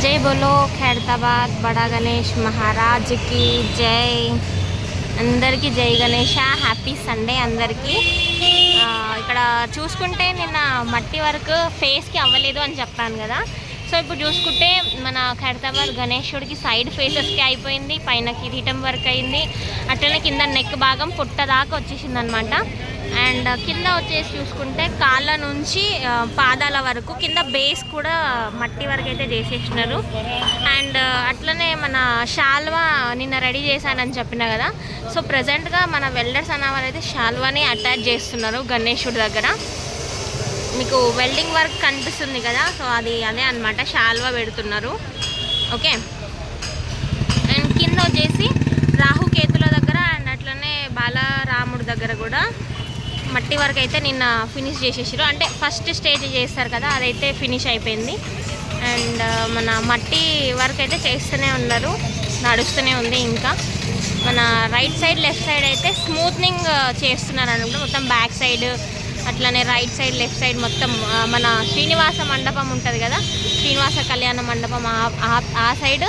जय बोलो खैरताबाद बड़ा गणेश महाराज की जय అందరికీ జై గణేష హ్యాపీ సండే అందరికీ ఇక్కడ చూసుకుంటే నిన్న మట్టి వర్క్ ఫేస్కి అవ్వలేదు అని చెప్పాను కదా సో ఇప్పుడు చూసుకుంటే మన ఖైరతాబాద్ గణేశుడికి సైడ్ ఫేసెస్కి అయిపోయింది పైన కిరీటం వర్క్ అయింది అట్లనే కింద నెక్ భాగం పుట్ట దాకా వచ్చేసింది అనమాట అండ్ కింద వచ్చేసి చూసుకుంటే కాళ్ళ నుంచి పాదాల వరకు కింద బేస్ కూడా మట్టి వరకు అయితే చేసేసినారు అండ్ అట్లనే మన షాల్వా నిన్న రెడీ చేశానని చెప్పిన కదా సో ప్రజెంట్గా మన వెల్డర్స్ అన్నవారు అయితే షాల్వాని అటాచ్ చేస్తున్నారు గణేశుడి దగ్గర మీకు వెల్డింగ్ వర్క్ కనిపిస్తుంది కదా సో అదే అనమాట షాల్వా పెడుతున్నారు ఓకే అండ్ కింద వచ్చేసి రాహుకేతుల దగ్గర అండ్ అట్లనే బాలరాముడి దగ్గర కూడా మట్టి వర్క్ అయితే నిన్న ఫినిష్ చేసేసారు అంటే ఫస్ట్ స్టేజ్ చేస్తారు కదా అదైతే ఫినిష్ అయిపోయింది అండ్ మన మట్టి వర్క్ అయితే చేస్తూనే ఉన్నారు నడుస్తూనే ఉంది ఇంకా మన రైట్ సైడ్ లెఫ్ట్ సైడ్ అయితే స్మూత్నింగ్ చేస్తున్నారు అనమాట మొత్తం బ్యాక్ సైడ్ అట్లనే రైట్ సైడ్ లెఫ్ట్ సైడ్ మొత్తం మన శ్రీనివాస మండపం ఉంటుంది కదా శ్రీనివాస కళ్యాణ మండపం ఆ సైడ్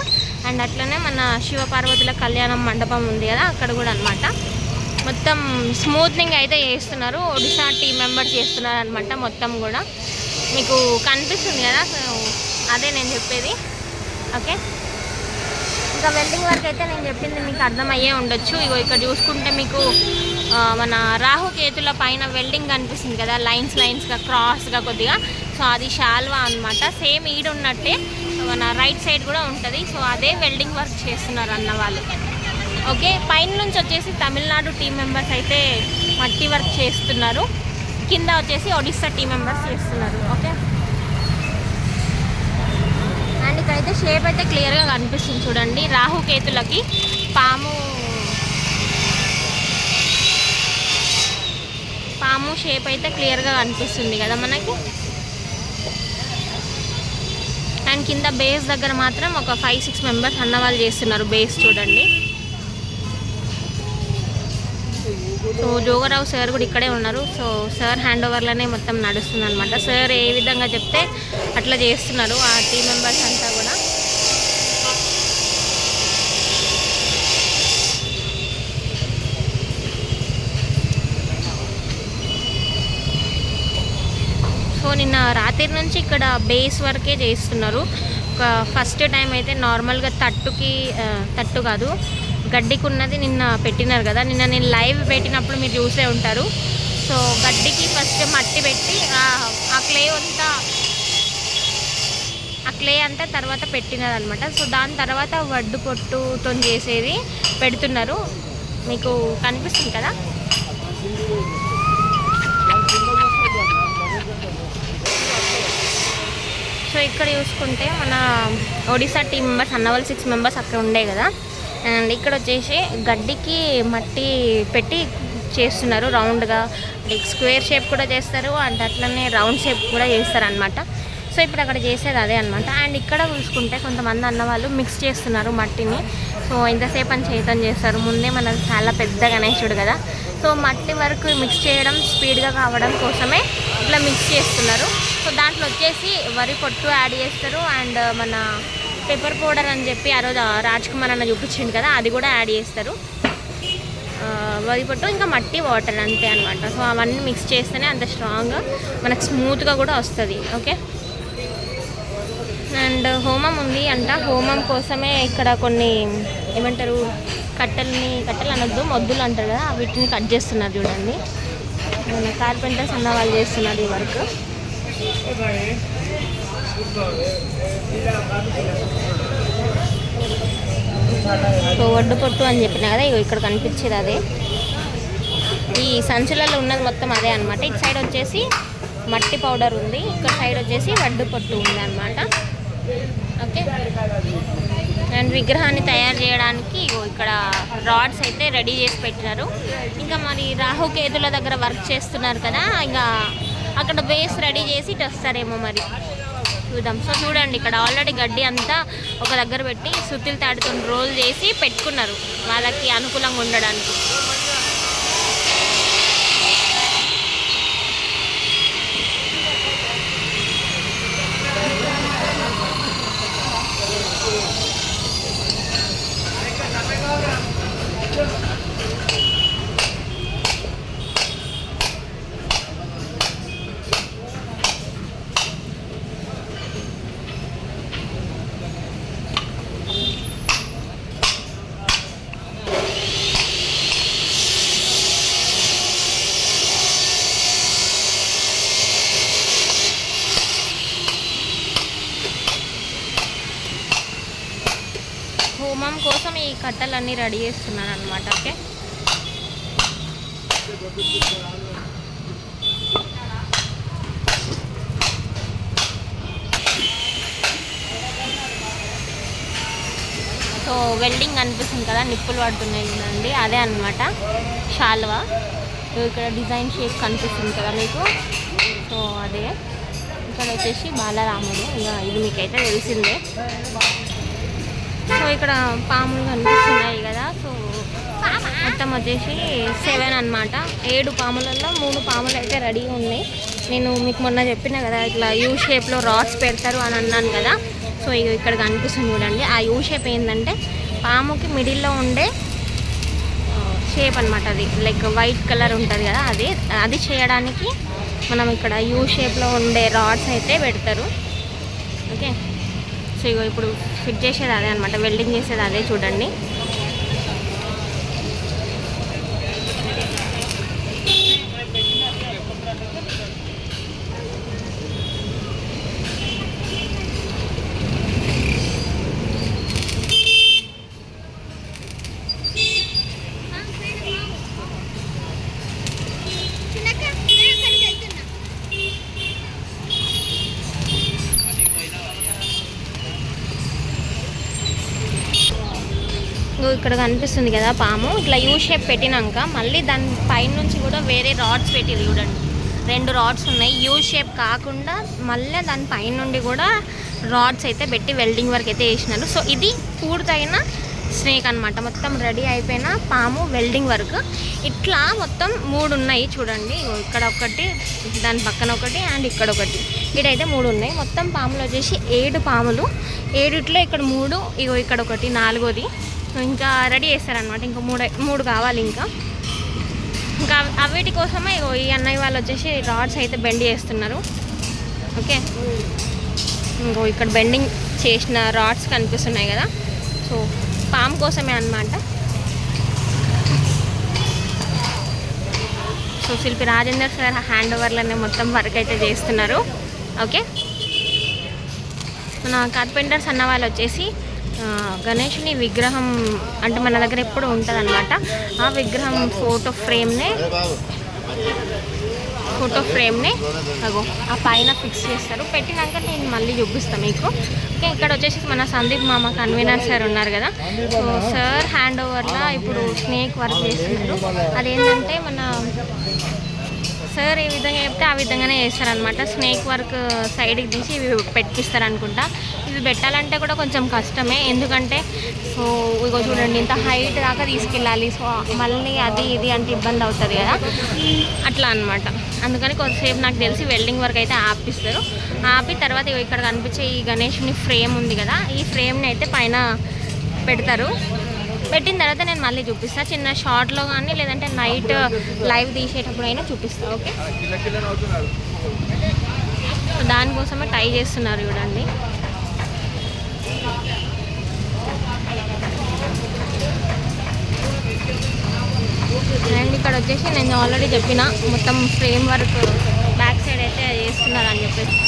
అండ్ అట్లనే మన శివపార్వతుల కళ్యాణ మండపం ఉంది కదా అక్కడ కూడా అనమాట మొత్తం స్మూత్నింగ్ అయితే చేస్తున్నారు ఒడిశా టీం మెంబర్స్ చేస్తున్నారు అనమాట మొత్తం కూడా మీకు కనిపిస్తుంది కదా సో అదే నేను చెప్పేది ఓకే ఇంకా వెల్డింగ్ వర్క్ అయితే నేను చెప్పింది మీకు అర్థమయ్యే ఉండొచ్చు ఇగో ఇక్కడ చూసుకుంటే మీకు మన రాహుకేతుల పైన వెల్డింగ్ కనిపిస్తుంది కదా లైన్స్గా క్రాస్గా కొద్దిగా సో అది షాల్వా అనమాట సేమ్ ఈడ ఉన్నట్టే మన రైట్ సైడ్ కూడా ఉంటుంది సో అదే వెల్డింగ్ వర్క్ చేస్తున్నారు అన్న వాళ్ళు ఓకే పైన నుంచి వచ్చేసి తమిళనాడు టీం మెంబర్స్ అయితే మట్టి వర్క్ చేస్తున్నారు కింద వచ్చేసి ఒడిస్సా టీం మెంబర్స్ చేస్తున్నారు ఓకే అండ్ ఇక్కడైతే షేప్ అయితే క్లియర్గా కనిపిస్తుంది చూడండి రాహుకేతులకి పాము షేప్ అయితే క్లియర్గా కనిపిస్తుంది కదా మనకి అండ్ కింద బేస్ దగ్గర మాత్రం ఒక 5-6 మెంబర్స్ అన్నవాళ్ళు చేస్తున్నారు బేస్ చూడండి సో జోగరావు సార్ కూడా ఇక్కడే ఉన్నారు సో సార్ హ్యాండ్ ఓవర్లోనే మొత్తం నడుస్తుంది అనమాట సార్ ఏ విధంగా చెప్తే అట్లా చేస్తున్నారు ఆ టీం మెంబర్స్ అంతా కూడా సో నిన్న రాత్రి నుంచి ఇక్కడ బేస్ వరకే చేస్తున్నారు ఒక ఫస్ట్ టైం అయితే నార్మల్గా తట్టు కాదు గడ్డికి ఉన్నది నిన్న పెట్టినారు కదా నిన్న నేను లైవ్ పెట్టినప్పుడు మీరు చూసే ఉంటారు సో గడ్డికి ఫస్ట్ మట్టి పెట్టి ఆ క్లే అంతా తర్వాత పెట్టినది అనమాట సో దాని తర్వాత వడ్డు పొట్టుతో చేసేది పెడుతున్నారు మీకు కనిపిస్తుంది కదా సో ఇక్కడ చూసుకుంటే మన ఒడిశా టీం మెంబర్స్ అన్నవాళ్ళు 6 మెంబర్స్ అక్కడ ఉండే కదా అండ్ ఇక్కడ వచ్చేసి గడ్డికి మట్టి పెట్టి చేస్తున్నారు రౌండ్గా స్క్వేర్ షేప్ కూడా చేస్తారు అండ్ అట్లనే రౌండ్ షేప్ కూడా చేస్తారు అనమాట సో ఇప్పుడు అక్కడ చేసేది అదే అనమాట అండ్ ఇక్కడ చూసుకుంటే కొంతమంది అన్నవాళ్ళు మిక్స్ చేస్తున్నారు మట్టిని సో ఇంతసేపు అని చేతం చేస్తారు ముందే మనది చాలా పెద్ద గణేశుడు కదా సో మట్టి వరకు మిక్స్ చేయడం స్పీడ్గా కావడం కోసమే ఇట్లా మిక్స్ చేస్తున్నారు సో దాంట్లో వచ్చేసి వరి పొట్టు యాడ్ చేస్తారు అండ్ మన పెప్పర్ పౌడర్ అని చెప్పి ఆ రోజు రాజ్ కుమార్ అన్న చూపించింది కదా అది కూడా యాడ్ చేస్తారు వరి పొట్టు ఇంకా మట్టి వాటర్ అంతే అనమాట సో అవన్నీ మిక్స్ చేస్తేనే అంత స్ట్రాంగ్గా మనకు స్మూత్గా కూడా వస్తుంది ఓకే అండ్ హోమం ఉంది అంట హోమం కోసమే ఇక్కడ కొన్ని ఏమంటారు కట్టెలు అనొద్దు మొద్దులు అంటారు కదా వీటిని కట్ చేస్తున్నారు చూడండి మన కార్పెంటర్స్ అన్న వాళ్ళు చేస్తున్నారు ఈ వర్క్ సో వడ్డు పొట్టు అని చెప్పిన కదా ఇక్కడ కనిపించేది అదే ఈ సంచులలో ఉన్నది మొత్తం అదే అనమాట ఇటు సైడ్ వచ్చేసి మట్టి పౌడర్ ఉంది ఇక్కడ సైడ్ వచ్చేసి వడ్డు పొట్టు ఉంది అనమాట ఓకే అండ్ విగ్రహాన్ని తయారు చేయడానికి ఇక్కడ రాడ్స్ అయితే రెడీ చేసి పెట్టినారు ఇంకా మరి రాహుకేతుల దగ్గర వర్క్ చేస్తున్నారు కదా ఇంకా అక్కడ బేస్ రెడీ చేసి ఇటు వస్తారేమో మరి చూద్దాం సో చూడండి ఇక్కడ ఆల్రెడీ గడ్డి అంతా ఒక దగ్గర పెట్టి సుత్తిల తాడుతో రోల్ చేసి పెట్టుకున్నారు వాళ్ళకి అనుకూలంగా ఉండడానికి హోమం కోసం ఈ కట్టెలన్నీ రెడీ చేస్తున్నాను అనమాట. ఓకే, సో వెల్డింగ్ అనిపిస్తుంది కదా, నిప్పులు పడుతున్నాయి కదండి, అదే అనమాట శాల్వా. ఇక్కడ డిజైన్ షేప్ కనిపిస్తుంది కదా మీకు, సో అదే. ఇక్కడ వచ్చేసి బాలరాముడు, ఇంకా ఇది మీకైతే తెలిసిందే. సో ఇక్కడ పాములు కనిపిస్తున్నాయి కదా, సో మొత్తం వచ్చేసి 7 అనమాట. 7 పాములలో 3 పాములు అయితే రెడీ ఉన్నాయి. నేను మీకు మొన్న చెప్పిన కదా ఇట్లా యూ షేప్లో రాడ్స్ పెడతారు అని అన్నాను కదా. సో ఇక్కడ కనిపిస్తుంది చూడండి. ఆ యూ షేప్ ఏంటంటే పాముకి మిడిల్లో ఉండే షేప్ అనమాట. అది లైక్ వైట్ కలర్ ఉంటుంది కదా, అది చేయడానికి మనం ఇక్కడ యూ షేప్లో ఉండే రాడ్స్ అయితే పెడతారు. ఓకే, సో ఇప్పుడు ఫిట్ చేసేది అదే అనమాట, వెల్డింగ్ చేసేది అదే చూడండి. ఇక్కడ కనిపిస్తుంది కదా పాము, ఇట్లా యూ షేప్ పెట్టినాక మళ్ళీ దాని పైన నుంచి కూడా వేరే రాడ్స్ పెట్టిరు చూడండి. 2 రాడ్స్ ఉన్నాయి, యూ షేప్ కాకుండా మళ్ళీ దాని పైన నుండి కూడా రాడ్స్ అయితే పెట్టి వెల్డింగ్ వర్క్ అయితే వేసినారు. సో ఇది పూర్తయిన స్నేక్ అనమాట, మొత్తం రెడీ అయిపోయిన పాము వెల్డింగ్ వర్క్. ఇట్లా మొత్తం 3 ఉన్నాయి చూడండి. ఇక్కడ ఒకటి, దాని పక్కన ఒకటి, అండ్ ఇక్కడ ఒకటి, ఇటైతే 3 ఉన్నాయి. మొత్తం పాములు వచ్చేసి 7 పాములు. 7లో ఇక్కడ 3, ఇక్కడ ఒకటి, 4వది ఇంకా రెడీ చేస్తారనమాట. ఇంకా 3 కావాలి. ఇంకా అవిటి కోసమే ఈ అన్నయ్య వాళ్ళు వచ్చేసి రాడ్స్ అయితే బెండ్ చేస్తున్నారు. ఓకే, ఇక్కడ బెండింగ్ చేసిన రాడ్స్ కనిపిస్తున్నాయి కదా, సో పాము కోసమే అనమాట. సో శిల్పి రాజేందర్ సార్ హ్యాండ్ ఓవర్లోనే మొత్తం వర్క్ అయితే చేస్తున్నారు. ఓకే, మన కార్పెంటర్స్ అన్న వాళ్ళు వచ్చేసి గణేషుని విగ్రహం అంటే మన దగ్గర ఎప్పుడు ఉంటుంది అనమాట. ఆ విగ్రహం ఫోటో ఫ్రేమ్ని అగో ఆ పైన ఫిక్స్ చేస్తారు. పెట్టినాక నేను మళ్ళీ చూపిస్తాను మీకు. ఓకే, ఇక్కడ వచ్చేసి మన సందీప్ మామ కన్వీనర్ సార్ ఉన్నారు కదా, సో సార్ హ్యాండ్ ఓవర్లో ఇప్పుడు స్నేక్ వర్క్ చేస్తున్నారు. అదేంటంటే మన సార్ ఏ విధంగా చెప్తే ఆ విధంగానే చేస్తారనమాట. స్నేక్ వర్క్ సైడ్కి తీసి ఇవి పెట్టిస్తారు అనుకుంటా. ఇవి పెట్టాలంటే కూడా కొంచెం కష్టమే, ఎందుకంటే సో ఇగో చూడండి ఇంత హైట్ దాకా తీసుకెళ్ళాలి. సో మళ్ళీ అది ఇది అంటే ఇబ్బంది అవుతుంది కదా, అట్లా అనమాట. అందుకని కొంతసేపు నాకు తెలిసి వెల్డింగ్ వర్క్ అయితే ఆపిస్తారు. ఆపి తర్వాత ఇక్కడ కనిపించే ఈ గణేషుని ఫ్రేమ్ ఉంది కదా, ఈ ఫ్రేమ్ని అయితే పైన పెడతారు. పెట్టిన తర్వాత నేను మళ్ళీ చూపిస్తాను, చిన్న షార్ట్లో కానీ లేదంటే నైట్ లైవ్ తీసేటప్పుడు అయినా చూపిస్తాను. ఓకే, దానికోసమే టై చేస్తున్నారు చూడండి. అండ్ ఇక్కడ వచ్చేసి నేను ఆల్రెడీ చెప్పిన మొత్తం ఫ్రేమ్ వర్క్ బ్యాక్ సైడ్ అయితే చేస్తున్నారు అని చెప్పేసి,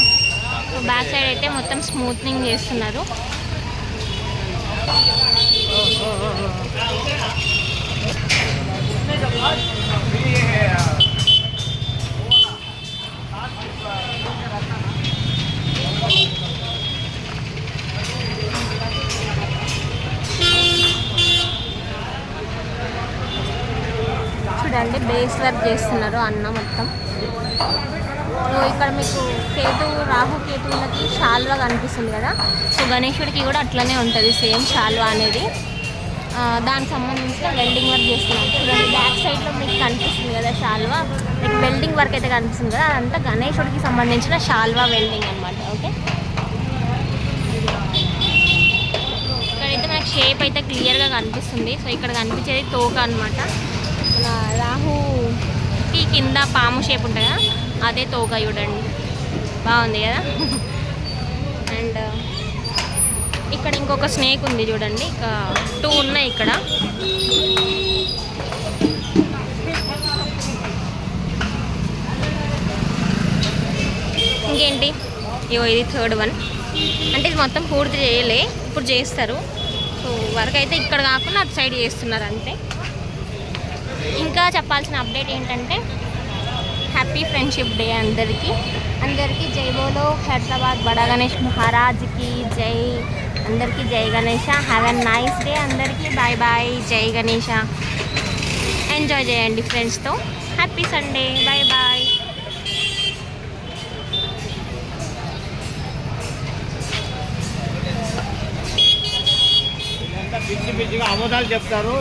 బ్యాక్ సైడ్ అయితే మొత్తం స్మూత్నింగ్ చేస్తున్నారు. చూడండి బేస్ వర్క్ చేస్తున్నారు అన్న మొత్తం. సో ఇక్కడ మీకు రాహు కేతువులకి శాల్వా కనిపిస్తుంది కదా, సో గణేశుడికి కూడా అట్లనే ఉంటుంది సేమ్ శాల్వా అనేది. దానికి సంబంధించిన వెల్డింగ్ వర్క్ చేస్తున్నాం చూడండి. బ్యాక్ సైడ్లో మీకు కనిపిస్తుంది కదా శాల్వా, మీకు వెల్డింగ్ వర్క్ అయితే కనిపిస్తుంది కదా, అదంతా గణేశుడికి సంబంధించిన శాల్వా వెల్డింగ్ అనమాట. ఓకే, ఇక్కడైతే మనకి షేప్ అయితే క్లియర్గా కనిపిస్తుంది. సో ఇక్కడ కనిపించేది తోక అనమాట. మన రాహుకి కింద పాము షేప్ ఉంటుంది కదా, అదే తోక చూడండి, బాగుంది కదా. అండ్ ఇక్కడ ఇంకొక స్నేక్ ఉంది చూడండి, ఇక 2 ఉన్నాయి ఇక్కడ. ఇంకేంటి, ఇది 3rd వన్. అంటే ఇది మొత్తం పూర్తి చేయలే, ఇప్పుడు చేస్తారు. సో వరకు అయితే ఇక్కడ కాకుండా అటు సైడ్ చేస్తున్నారు అంతే. ఇంకా చెప్పాల్సిన అప్డేట్ ఏంటంటే హ్యాపీ ఫ్రెండ్షిప్ డే అందరికీ. అందరికీ జై బోలో హైదరాబాద్ బడా గణేష్ మహారాజ్కి జై. అందరికీ జై Ganesh. Have a nice day అందరికీ. Bye bye. జై గణేష. ఎంజాయ్ చేయండి ఫ్రెండ్స్తో. Happy Sunday. Bye bye. పిచ్చి పిచ్చిగా అబద్ధాలు చెప్తారు.